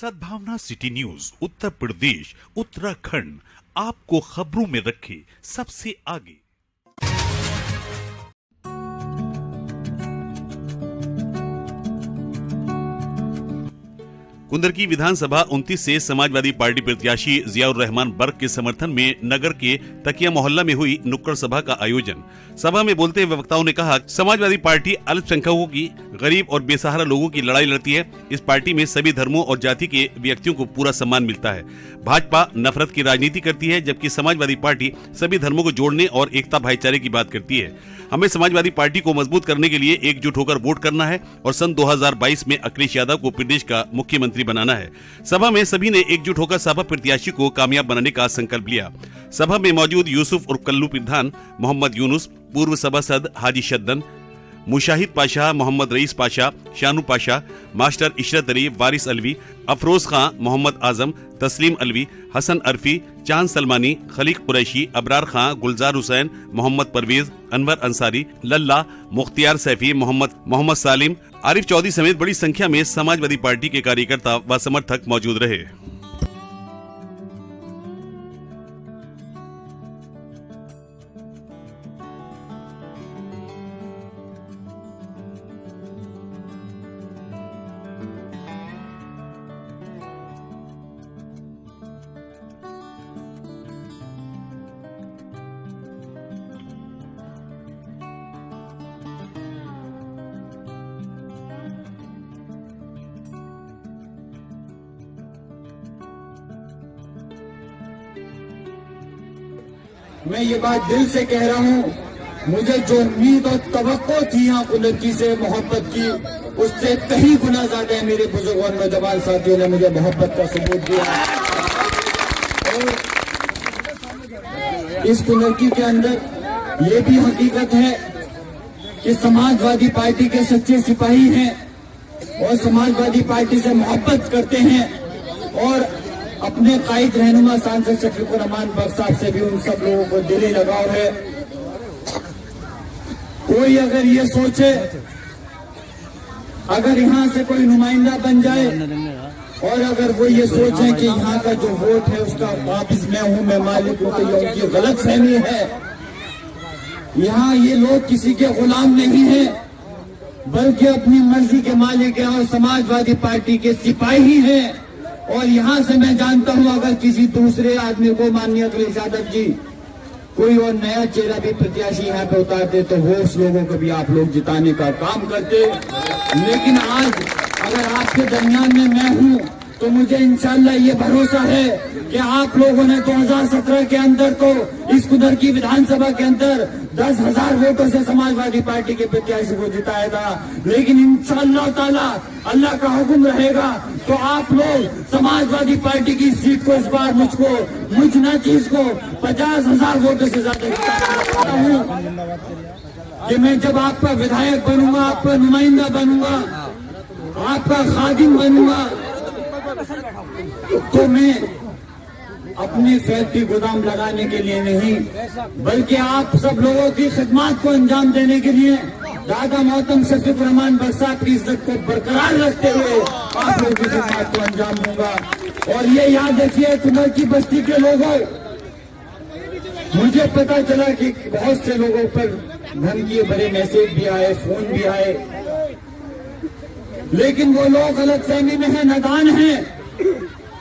सद्भावना city news Uttar Pradesh Uttarakhand आपको खबरों में रखे सबसे आगे। कुंदरकी विधानसभा 29 से समाजवादी पार्टी प्रत्याशी जियाउर रहमान बर्क के समर्थन में नगर के तकिया मोहल्ला में हुई नुक्कड़ सभा का आयोजन। सभा में बोलते हुए वक्ताओं ने कहा, समाजवादी पार्टी अल्पसंख्यकों की, गरीब और बेसहारा लोगों की लड़ाई लड़ती है। इस पार्टी में सभी धर्मों और जाति के व्यक्तियों को पूरा सम्मान मिलता है। भाजपा नफरत की राजनीति करती है, जबकि समाजवादी पार्टी सभी धर्मों को जोड़ने और एकता भाईचारे की बात करती है। हमें समाजवादी पार्टी को मजबूत करने के लिए एकजुट होकर वोट करना है और सन 2022 में अखिलेश यादव को प्रदेश का मुख्यमंत्री बनाना है। सभा में सभी ने एकजुट होकर सपा प्रत्याशी को कामयाब बनाने का संकल्प लिया। सभा में मौजूद यूसुफ और कल्लू प्रधान, मोहम्मद यूनुस, पूर्व सभासद हाजी शद्दन, मुशाहिद पाशा, मोहम्मद रईस पाशा, शानू पाशा, मास्टर इशरत अली, वारिस अलवी, अफरोज खां, मोहम्मद आजम, तस्लीम अलवी, हसन अरफी, चांद सलमानी, खलीक कुरैशी, अबरार खां, गुलजार हुसैन, मोहम्मद परवेज, अनवर अंसारी, लल्ला, मुख्तियार सैफी, मोहम्मद सालिम, आरिफ चौधरी समेत बड़ी संख्या में समाजवादी पार्टी के कार्यकर्ता व समर्थक मौजूद रहे। मैं ये बात दिल से कह रहा हूँ, मुझे जो उम्मीद और तवक्को थी यहाँ कुंदरकी से मोहब्बत की, उससे कहीं गुना ज्यादा है मेरे बुजुर्ग और नौजवान साथियों ने मुझे मोहब्बत का सबूत दिया। और इस कुंदरकी के अंदर ये भी हकीकत है कि समाजवादी पार्टी के सच्चे सिपाही हैं और समाजवादी पार्टी से मोहब्बत करते हैं और अपने कायद रहनुमा सांसद शफीकुर रहमान बख्श साहब से भी उन सब लोगों को दिली लगाव है। कोई अगर ये सोचे, अगर यहाँ से कोई नुमाइंदा बन जाए और अगर वो ये सोचे कि यहाँ का जो वोट है उसका वापिस मैं हूँ, मैं मालिक हूँ, तो ये उनकी गलत फहमी है। यहाँ ये लोग किसी के गुलाम नहीं है, बल्कि अपनी मर्जी के मालिक है और समाजवादी पार्टी के सिपाही हैं। और यहाँ से मैं जानता हूँ, अगर किसी दूसरे आदमी को, माननीय अखिलेश यादव जी, कोई और नया चेहरा भी प्रत्याशी यहाँ पे उतारते तो वो उस लोगों को भी आप लोग जिताने का काम करते। लेकिन आज अगर आपके दरमियान में मैं हूँ तो मुझे इंशाल्लाह ये भरोसा है कि आप लोगों ने 2017 के अंदर तो इस कुंदरकी विधानसभा के अंदर 10,000 वोटों से समाजवादी पार्टी के प्रत्याशी को जिताया था। लेकिन इंशाअल्लाह ताला अल्लाह का हुक्म रहेगा तो आप लोग समाजवादी पार्टी की सीट को इस बार मुझ नाचीज को 50,000 वोटों से ज्यादा जिताता हूँ कि मैं जब आपका विधायक बनूंगा, आपका नुमाइंदा बनूंगा, आपका खादिम बनूंगा, तो मैं अपनी फैक्ट्री गोदाम लगाने के लिए नहीं, बल्कि आप सब लोगों की खिदमत को अंजाम देने के लिए दादा मोहतरम शफीकुर रहमान बख्श साहब की इज्जत को बरकरार रखते हुए आप लोगों की खिदमत को अंजाम दूंगा। और ये याद रखिए कुंदरकी बस्ती के लोगों, मुझे पता चला कि बहुत से लोगों पर धमकी भरे मैसेज भी आए, फोन भी आए, लेकिन वो लोग गलतफहमी में है, नादान हैं।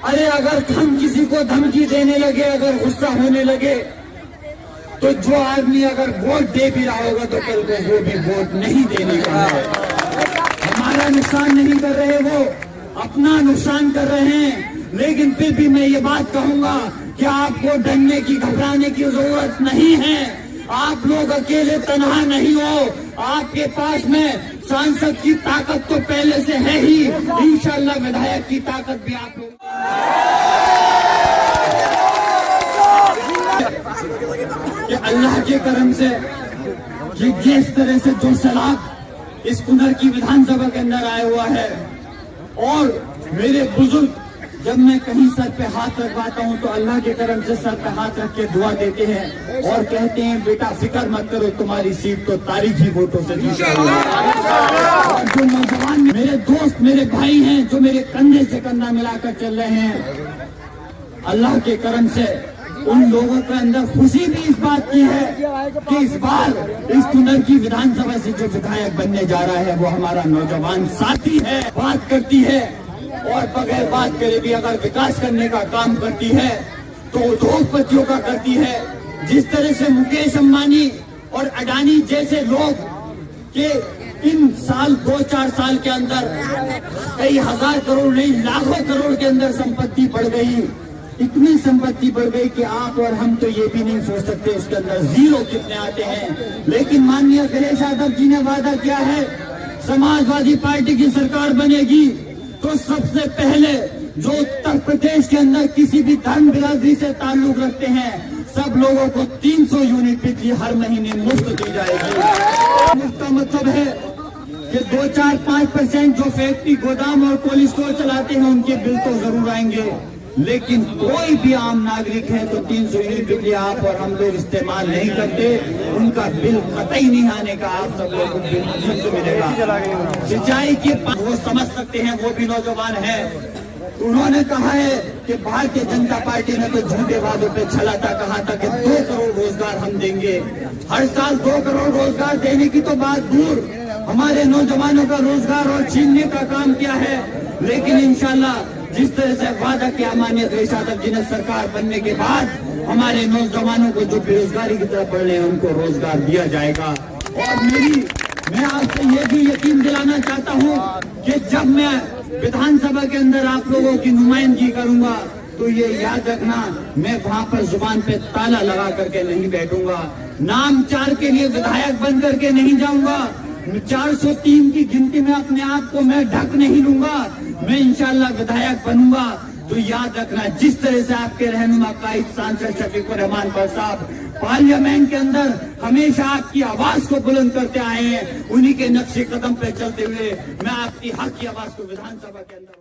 अरे अगर हम किसी को धमकी देने लगे, अगर गुस्सा होने लगे, तो जो आदमी अगर वोट दे भी रहा होगा तो कल को वो भी वोट नहीं देने का है। हमारा नुकसान नहीं कर रहे, वो अपना नुकसान कर रहे हैं। लेकिन फिर भी मैं ये बात कहूंगा कि आपको डरने की, घबराने की जरूरत नहीं है। आप लोग अकेले तनहा नहीं हो, आपके पास में सांसद की ताकत तो पहले से है ही, इंशाअल्लाह विधायक की ताकत भी आप लोग। कि अल्लाह के करम से कि जिस तरह से जो सलाह इस कुंदरकी विधानसभा के अंदर आया हुआ है और मेरे बुजुर्ग जब मैं कहीं सर पे हाथ रखवाता हूँ तो अल्लाह के करम से सर पे हाथ रख के दुआ देते हैं और कहते हैं बेटा फिक्र मत करो, तुम्हारी सीट तो तारीखी वोटों से जीत रही है। और जो नौजवान मेरे दोस्त मेरे भाई हैं जो मेरे कंधे से कंधा मिलाकर चल रहे हैं, अल्लाह के करम से उन लोगों के अंदर खुशी भी इस बात की है कि इस बार इस कुनर की विधानसभा से जो विधायक बनने जा रहा है वो हमारा नौजवान साथी है। बात करती है और बगैर बात करे भी अगर विकास करने का काम करती है तो उद्योगपतियों का करती है। जिस तरह से मुकेश अंबानी और अडानी जैसे लोग के इन साल 2-4 साल के अंदर कई हजार करोड़ नहीं लाखों करोड़ के अंदर संपत्ति बढ़ गई, इतनी संपत्ति बढ़ गई कि आप और हम तो ये भी नहीं सोच सकते उसके अंदर जीरो कितने आते हैं। लेकिन माननीय अखिलेश यादव जी ने वादा किया है समाजवादी पार्टी की सरकार बनेगी तो सबसे पहले जो उत्तर प्रदेश के अंदर किसी भी धर्म बिरादरी से ताल्लुक रखते हैं सब लोगों को 300 यूनिट बिजली हर महीने मुफ्त दी जाएगी। मुफ्त का मतलब है कि 2-4-5% जो फैक्ट्री गोदाम और कोल्ड स्टोर चलाते हैं उनके बिल तो जरूर आएंगे, लेकिन कोई भी आम नागरिक है तो 300 यूनिट बिजली आप और हम लोग इस्तेमाल नहीं करते, उनका बिल कतई नहीं आने का आप सब लोगों को बिल मुफ्त मिलेगा। सिंचाई की वो समझ सकते हैं, वो भी नौजवान है। उन्होंने कहा है कि भारतीय जनता पार्टी ने तो झूठे वादों पे छलाता कहा था कि 2 करोड़ रोजगार हम देंगे। हर साल 2 करोड़ रोजगार देने की तो बात दूर, हमारे नौजवानों का रोजगार और छीनने का काम किया है। लेकिन इंशाल्लाह जिस तरह से वादा किया माननीय अखिलेश यादव जी ने सरकार बनने के बाद हमारे नौजवानों को जो बेरोजगारी की तरफ बढ़ रहे हैं उनको रोजगार दिया जाएगा। और मैं आपसे ये भी यकीन दिलाना चाहता हूँ कि जब मैं विधानसभा के अंदर आप लोगों की नुमाइंदगी करूंगा तो ये याद रखना मैं वहाँ पर जुबान पे ताला लगा करके नहीं बैठूंगा, नाम 4 के लिए विधायक बन करके नहीं जाऊंगा, 403 की गिनती में अपने आप को मैं ढक नहीं लूंगा, मैं इंशाल्लाह विधायक बनूंगा। तो याद रखना जिस तरह से आपके रहनुमा कायद सांसद शफीकुर रहमान पर साहब पार्लियामेंट के अंदर हमेशा आपकी आवाज को बुलंद करते आए हैं, उन्हीं के नक्शे कदम पे चलते हुए मैं आपकी हक की आवाज को विधानसभा के अंदर